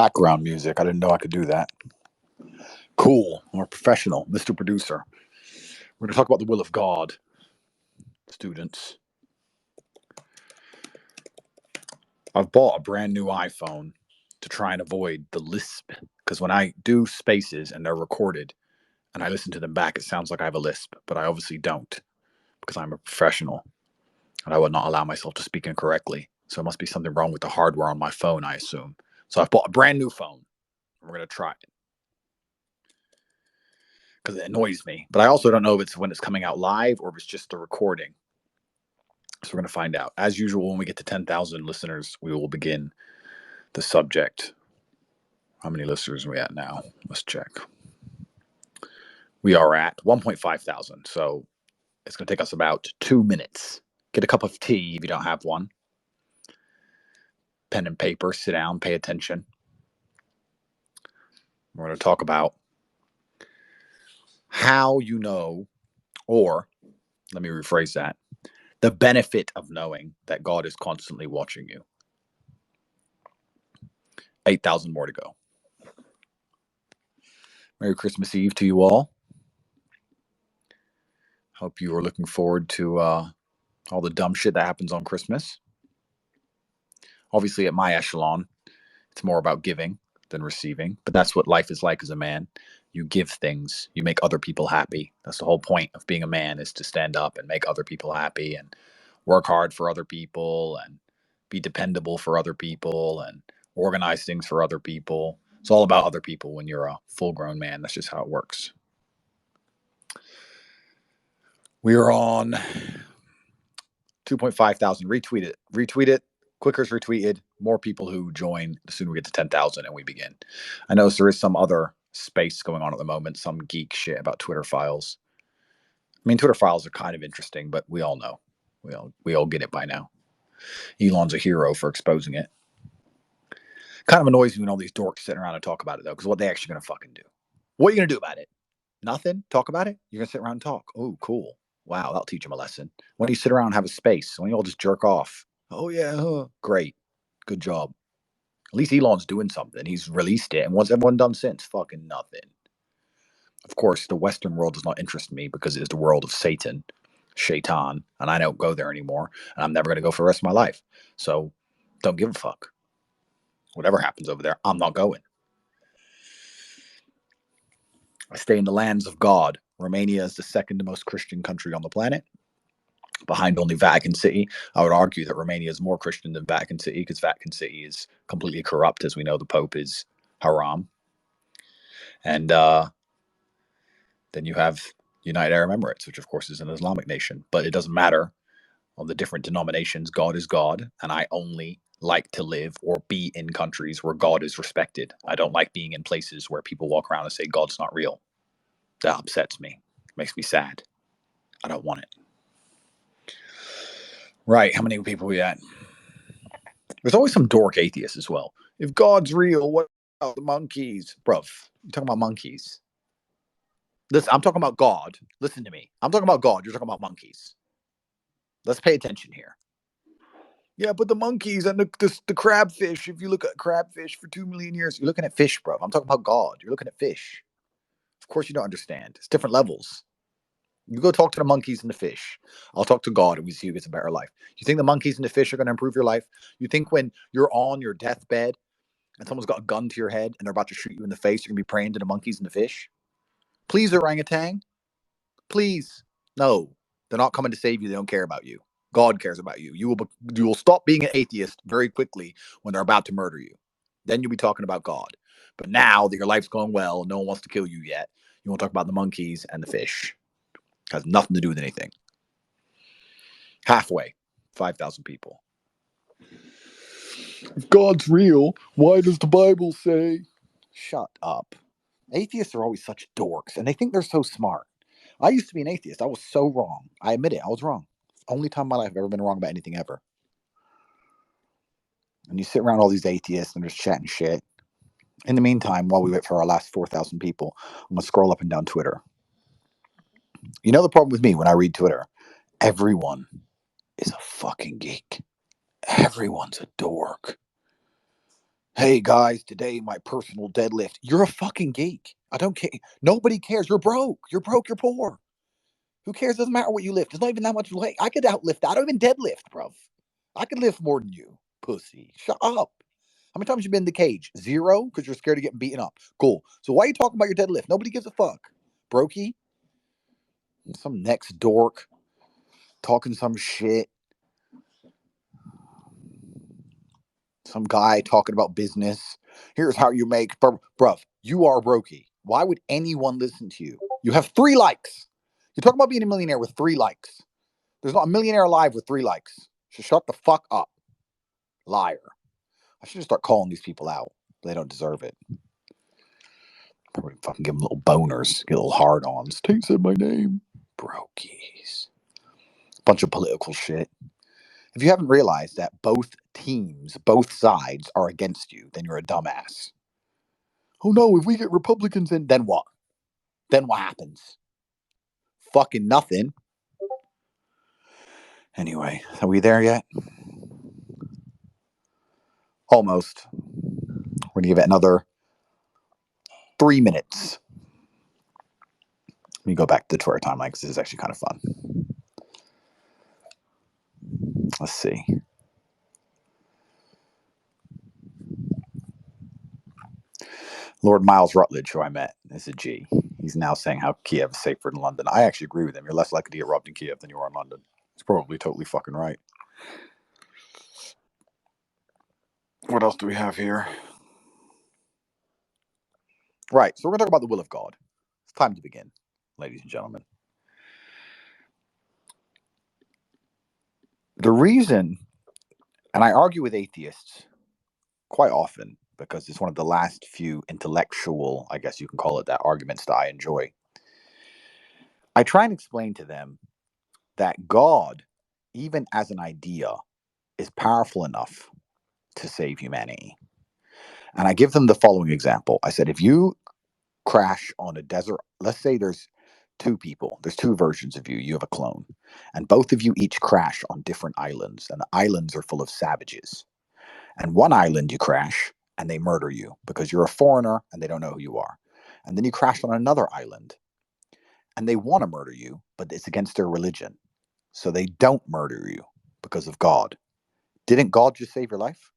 Background music. I didn't know I could do that. Cool. I'm a professional, Mr. Producer. We're going to talk about the will of God, students. I've bought a brand new iPhone to try and avoid the lisp. Because when I do spaces and they're recorded and I listen to them back, it sounds like I have a lisp. But I obviously don't because I'm a professional and I would not allow myself to speak incorrectly. So it must be something wrong with the hardware on my phone, I assume. So I've bought a brand new phone. We're going to try it. Because it annoys me. But I also don't know if it's when it's coming out live or if it's just the recording. So we're going to find out. As usual, when we get to 10,000 listeners, we will begin the subject. How many listeners are we at now? Let's check. We are at 1.5 thousand. So it's going to take us about 2 minutes. Get a cup of tea if you don't have one. Pen and paper, sit down, pay attention. We're going to talk about how you know, or let me rephrase that, the benefit of knowing that God is constantly watching you. 8,000 more to go. Merry Christmas Eve to you all. Hope you are looking forward to all the dumb shit that happens on Christmas. Obviously, at my echelon, it's more about giving than receiving. But that's what life is like as a man. You give things. You make other people happy. That's the whole point of being a man, is to stand up and make other people happy and work hard for other people and be dependable for other people and organize things for other people. It's all about other people when you're a full-grown man. That's just how it works. We are on 2.5 thousand. Retweet it. Quicker's retweeted. More people who join, the sooner we get to 10,000 and we begin. I notice there is some other space going on at the moment, some geek shit about Twitter files. I mean, Twitter files are kind of interesting, but we all know. We all get it by now. Elon's a hero for exposing it. Kind of annoys me when all these dorks sitting around and talk about it, though, because what they actually going to fucking do? What are you going to do about it? Nothing? Talk about it? You're going to sit around and talk. Oh, cool. Wow, that'll teach them a lesson. Why don't you sit around and have a space? Why don't you all just jerk off? Oh, yeah, great. Good job. At least Elon's doing something. He's released it. And what's everyone done since? Fucking nothing. Of course, the Western world does not interest me because it is the world of Satan, Shaitan, and I don't go there anymore. And I'm never going to go for the rest of my life. So don't give a fuck. Whatever happens over there, I'm not going. I stay in the lands of God. Romania is the second most Christian country on the planet, behind only Vatican City. I would argue that Romania is more Christian than Vatican City because Vatican City is completely corrupt. As we know, the Pope is haram. And then you have United Arab Emirates, which of course is an Islamic nation. But it doesn't matter on the different denominations. God is God. And I only like to live or be in countries where God is respected. I don't like being in places where people walk around and say God's not real. That upsets me. It makes me sad. I don't want it. Right. How many people are we at? There's always some dork atheists as well. If God's real, what about the monkeys? Bruv, you're talking about monkeys. Listen, I'm talking about God. Listen to me. I'm talking about God. You're talking about monkeys. Let's pay attention here. Yeah, but the monkeys and the crabfish, if you look at crabfish for 2 million years, you're looking at fish, bro. I'm talking about God. You're looking at fish. Of course you don't understand. It's different levels. You go talk to the monkeys and the fish. I'll talk to God and we see who gets a better life. You think the monkeys and the fish are going to improve your life? You think when you're on your deathbed and someone's got a gun to your head and they're about to shoot you in the face, you're going to be praying to the monkeys and the fish? Please, orangutan. Please. No, they're not coming to save you. They don't care about you. God cares about you. You will stop being an atheist very quickly when they're about to murder you. Then you'll be talking about God. But now that your life's going well, no one wants to kill you yet. You want to talk about the monkeys and the fish. It has nothing to do with anything. Halfway, 5,000 people. If God's real, why does the Bible say? Shut up. Atheists are always such dorks, and they think they're so smart. I used to be an atheist. I was so wrong. I admit it. I was wrong. Only time in my life I've ever been wrong about anything ever. And you sit around all these atheists and they're just chatting shit. In the meantime, while we wait for our last 4,000 people, I'm going to scroll up and down Twitter. You know the problem with me when I read Twitter? Everyone is a fucking geek. Everyone's a dork. Hey guys, today my personal deadlift. You're a fucking geek. I don't care. Nobody cares. You're broke. You're broke. You're poor. Who cares? Doesn't matter what you lift. There's not even that much weight. I could outlift. I don't even deadlift, bro. I could lift more than you, pussy. Shut up. How many times you been in the cage? Zero, because you're scared of getting beaten up. Cool. So why are you talking about your deadlift? Nobody gives a fuck. Brokey, some next dork talking some shit. Some guy talking about business. Here's how you make, bruv. You are brokey. Why would anyone listen to you? You have 3 likes. You're talking about being a millionaire with 3 likes. There's not a millionaire alive with 3 likes. So shut the fuck up, liar. I should just start calling these people out. They don't deserve it. Probably fucking give them little boners, get little hard-ons. Tate said my name. Brokies. Bunch of political shit. If you haven't realized that both teams, both sides are against you, then you're a dumbass. Oh no, if we get Republicans in, then what? Then what happens? Fucking nothing. Anyway, are we there yet? Almost. We're going to give it another 3 minutes. Let me go back to the Twitter timeline because this is actually kind of fun. Let's see. Lord Miles Rutledge, who I met, is a G. He's now saying how Kiev is safer than London. I actually agree with him. You're less likely to get robbed in Kiev than you are in London. He's probably totally fucking right. What else do we have here? Right, so we're going to talk about the will of God. It's time to begin, ladies and gentlemen. The reason, and I argue with atheists quite often because it's one of the last few intellectual, I guess you can call it that, arguments that I enjoy. I try and explain to them that God, even as an idea, is powerful enough to save humanity. And I give them the following example. I said, if you crash on a desert, let's say there's 2 people, there's 2 versions of you, you have a clone, and both of you each crash on different islands, and the islands are full of savages. And one island you crash, and they murder you because you're a foreigner and they don't know who you are. And then you crash on another island, and they want to murder you, but it's against their religion. So they don't murder you because of God. Didn't God just save your life?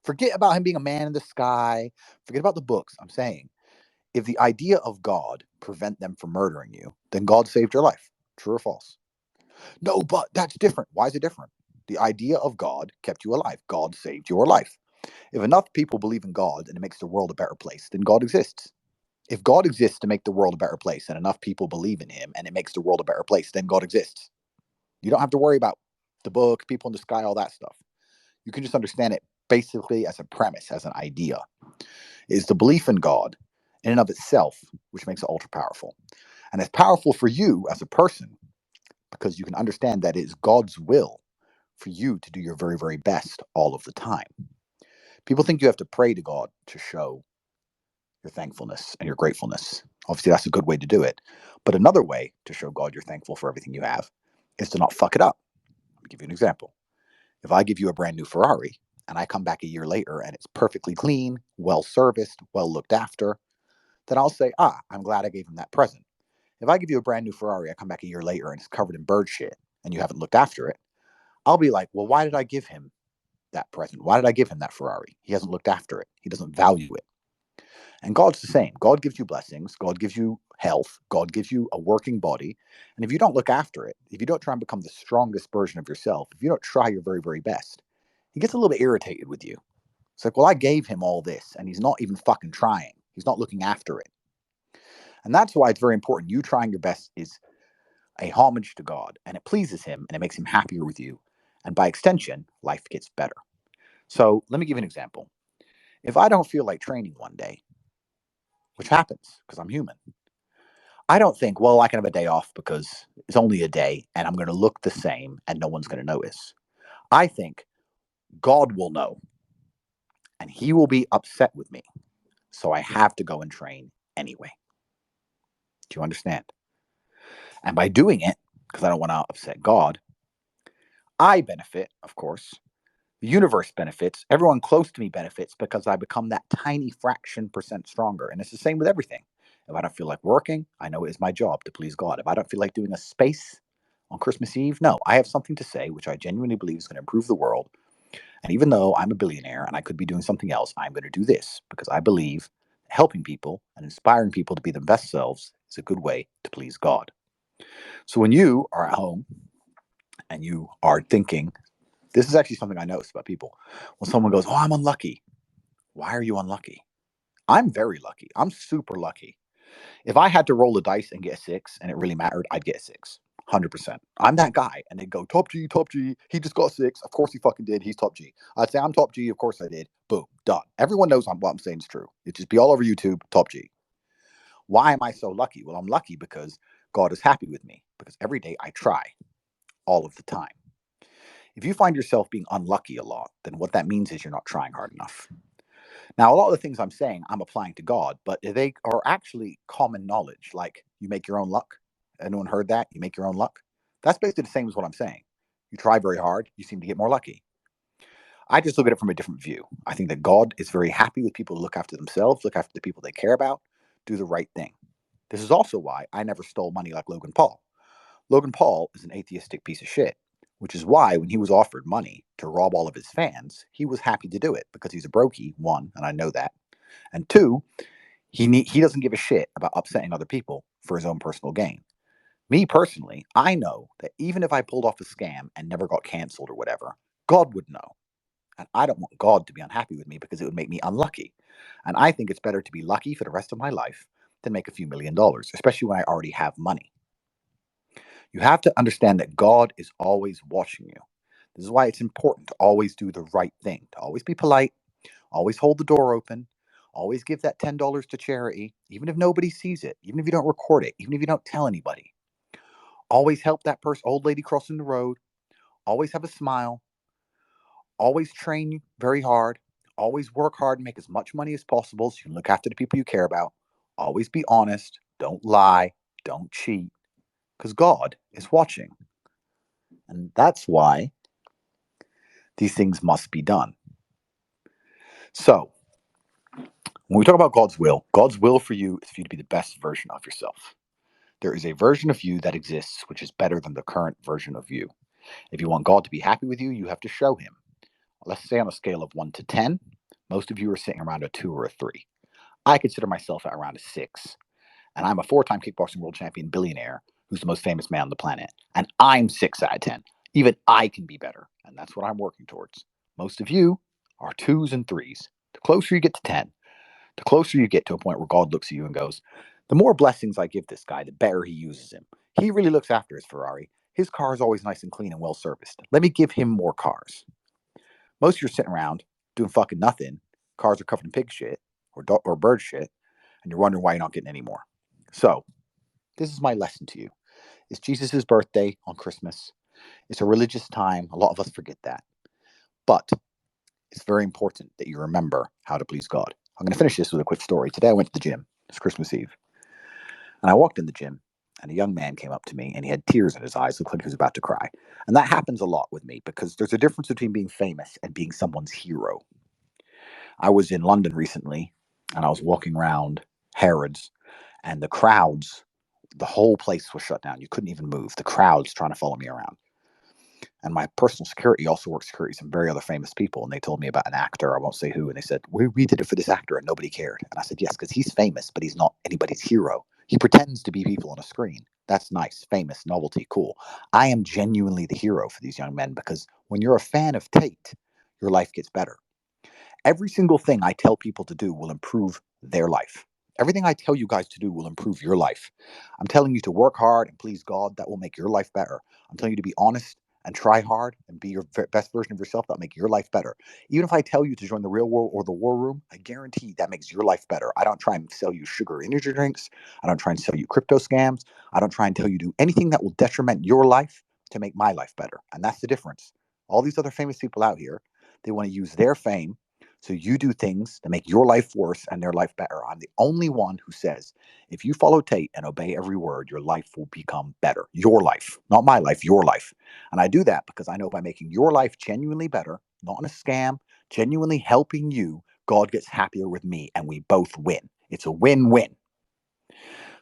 Forget about him being a man in the sky. Forget about the books. I'm saying, if the idea of God prevent them from murdering you, then God saved your life. True or false? No, but that's different. Why is it different? The idea of God kept you alive. God saved your life. If enough people believe in God and it makes the world a better place, then God exists. If God exists to make the world a better place and enough people believe in him and it makes the world a better place, then God exists. You don't have to worry about the book, people in the sky, all that stuff. You can just understand it basically as a premise, as an idea. It is the belief in God in and of itself, which makes it ultra powerful. And it's powerful for you as a person because you can understand that it is God's will for you to do your very, very best all of the time. People think you have to pray to God to show your thankfulness and your gratefulness. Obviously, that's a good way to do it. But another way to show God you're thankful for everything you have is to not fuck it up. Let me give you an example. If I give you a brand new Ferrari and I come back a year later and it's perfectly clean, well serviced, well looked after, then I'll say, I'm glad I gave him that present. If I give you a brand new Ferrari, I come back a year later and it's covered in bird shit and you haven't looked after it, I'll be like, well, why did I give him that present? Why did I give him that Ferrari? He hasn't looked after it. He doesn't value it. And God's the same. God gives you blessings. God gives you health. God gives you a working body. And if you don't look after it, if you don't try and become the strongest version of yourself, if you don't try your very, very best, he gets a little bit irritated with you. It's like, well, I gave him all this and he's not even fucking trying. He's not looking after it. And that's why it's very important. You trying your best is a homage to God and it pleases him and it makes him happier with you. And by extension, life gets better. So let me give you an example. If I don't feel like training one day, which happens because I'm human, I don't think, well, I can have a day off because it's only a day and I'm going to look the same and no one's going to notice. I think God will know and he will be upset with me. So I have to go and train anyway. Do you understand? And by doing it, because I don't want to upset God, I benefit, of course, The universe benefits. Everyone close to me benefits because I become that tiny fraction percent stronger. And it's the same with everything. If I don't feel like working, I know it is my job to please God. If I don't feel like doing a space on Christmas Eve, no, I have something to say which I genuinely believe is going to improve the world. And even though I'm a billionaire and I could be doing something else, I'm going to do this because I believe helping people and inspiring people to be their best selves is a good way to please God. So when you are at home and you are thinking, this is actually something I noticed about people. When someone goes, "Oh, I'm unlucky." Why are you unlucky? I'm very lucky. I'm super lucky. If I had to roll the dice and get a six and it really mattered, I'd get a six. 100%. I'm that guy. And they'd go, top G, top G. He just got a six. Of course he fucking did. He's top G. I'd say, I'm top G. Of course I did. Boom. Done. Everyone knows what I'm saying is true. It just be all over YouTube, top G. Why am I so lucky? Well, I'm lucky because God is happy with me. Because every day I try all of the time. If you find yourself being unlucky a lot, then what that means is you're not trying hard enough. Now, a lot of the things I'm saying, I'm applying to God, but they are actually common knowledge. Like you make your own luck. Anyone heard that? You make your own luck. That's basically the same as what I'm saying. You try very hard, you seem to get more lucky. I just look at it from a different view. I think that God is very happy with people who look after themselves, look after the people they care about, do the right thing. This is also why I never stole money like Logan Paul. Logan Paul is an atheistic piece of shit, which is why when he was offered money to rob all of his fans, he was happy to do it because he's a brokey, one, and I know that. And two, he doesn't give a shit about upsetting other people for his own personal gain. Me personally, I know that even if I pulled off a scam and never got canceled or whatever, God would know. And I don't want God to be unhappy with me because it would make me unlucky. And I think it's better to be lucky for the rest of my life than make a few $1,000,000, especially when I already have money. You have to understand that God is always watching you. This is why it's important to always do the right thing, to always be polite, always hold the door open, always give that $10 to charity, even if nobody sees it, even if you don't record it, even if you don't tell anybody. Always help that person, old lady crossing the road. Always have a smile. Always train very hard. Always work hard and make as much money as possible so you can look after the people you care about. Always be honest. Don't lie. Don't cheat. Because God is watching. And that's why these things must be done. So, when we talk about God's will for you is for you to be the best version of yourself. There is a version of you that exists which is better than the current version of you. If you want God to be happy with you, you have to show him. Let's say on a scale of 1 to 10, most of you are sitting around a 2 or a 3. I consider myself at around a 6. And I'm a 4-time kickboxing world champion billionaire who's the most famous man on the planet. And I'm 6 out of 10. Even I can be better. And that's what I'm working towards. Most of you are 2s and 3s. The closer you get to 10, the closer you get to a point where God looks at you and goes, the more blessings I give this guy, the better he uses him. He really looks after his Ferrari. His car is always nice and clean and well serviced. Let me give him more cars. Most of you are sitting around doing fucking nothing. Cars are covered in pig shit or bird shit, and you're wondering why you're not getting any more. So, this is my lesson to you. It's Jesus' birthday on Christmas. It's a religious time. A lot of us forget that. But it's very important that you remember how to please God. I'm going to finish this with a quick story. Today I went to the gym. It's Christmas Eve. And I walked in the gym, and a young man came up to me, and he had tears in his eyes, looked like he was about to cry. And that happens a lot with me because there's a difference between being famous and being someone's hero. I was in London recently, and I was walking around Harrods, and the crowds, the whole place was shut down. You couldn't even move. The crowds trying to follow me around. And my personal security also worked security, some very other famous people. And they told me about an actor, I won't say who. And they said, we did it for this actor and nobody cared. And I said, yes, because he's famous, but he's not anybody's hero. He pretends to be people on a screen. That's nice, famous, novelty, cool. I am genuinely the hero for these young men because when you're a fan of Tate, your life gets better. Every single thing I tell people to do will improve their life. Everything I tell you guys to do will improve your life. I'm telling you to work hard and please God. That will make your life better. I'm telling you to be honest and try hard and be your best version of yourself. That'll make your life better. Even if I tell you to join the real world or the war room, I guarantee that makes your life better. I don't try and sell you sugar energy drinks. I don't try and sell you crypto scams. I don't try and tell you to do anything that will detriment your life to make my life better. And that's the difference. All these other famous people out here, they want to use their fame so you do things to make your life worse and their life better. I'm the only one who says, if you follow Tate and obey every word, your life will become better. Your life, not my life, your life. And I do that because I know by making your life genuinely better, not in a scam, genuinely helping you, God gets happier with me and we both win. It's a win-win.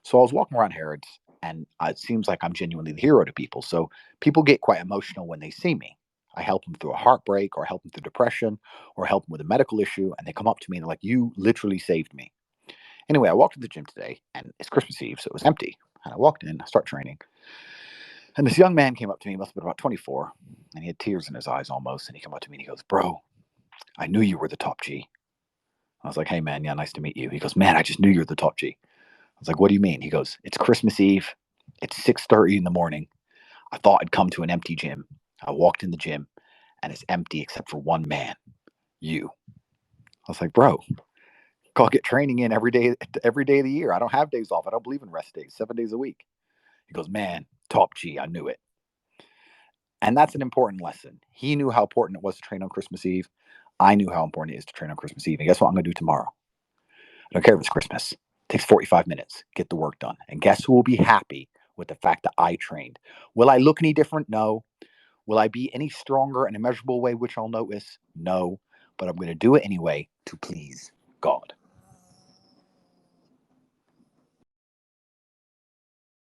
So I was walking around Harrods, and it seems like I'm genuinely the hero to people. So people get quite emotional when they see me. I help them through a heartbreak, or help them through depression, or help them with a medical issue, and they come up to me and they're like, "You literally saved me." Anyway, I walked to the gym today, and it's Christmas Eve, so it was empty. And I walked in, I start training, and this young man came up to me, he must have been about 24, and he had tears in his eyes almost. And he came up to me and he goes, "Bro, I knew you were the top G." I was like, "Hey, man, yeah, nice to meet you." He goes, "Man, I just knew you were the top G." I was like, "What do you mean?" He goes, "It's Christmas Eve. It's 6:30 in the morning. I thought I'd come to an empty gym. I walked in the gym, and it's empty except for one man, you." I was like, "Bro, go get training in every day of the year. I don't have days off. I don't believe in rest days, 7 days a week." He goes, "Man, top G, I knew it." And that's an important lesson. He knew how important it was to train on Christmas Eve. I knew how important it is to train on Christmas Eve. And guess what I'm going to do tomorrow? I don't care if it's Christmas. It takes 45 minutes. Get the work done. And guess who will be happy with the fact that I trained? Will I look any different? No. Will I be any stronger in a measurable way, which I'll notice? No. But I'm going to do it anyway to please God.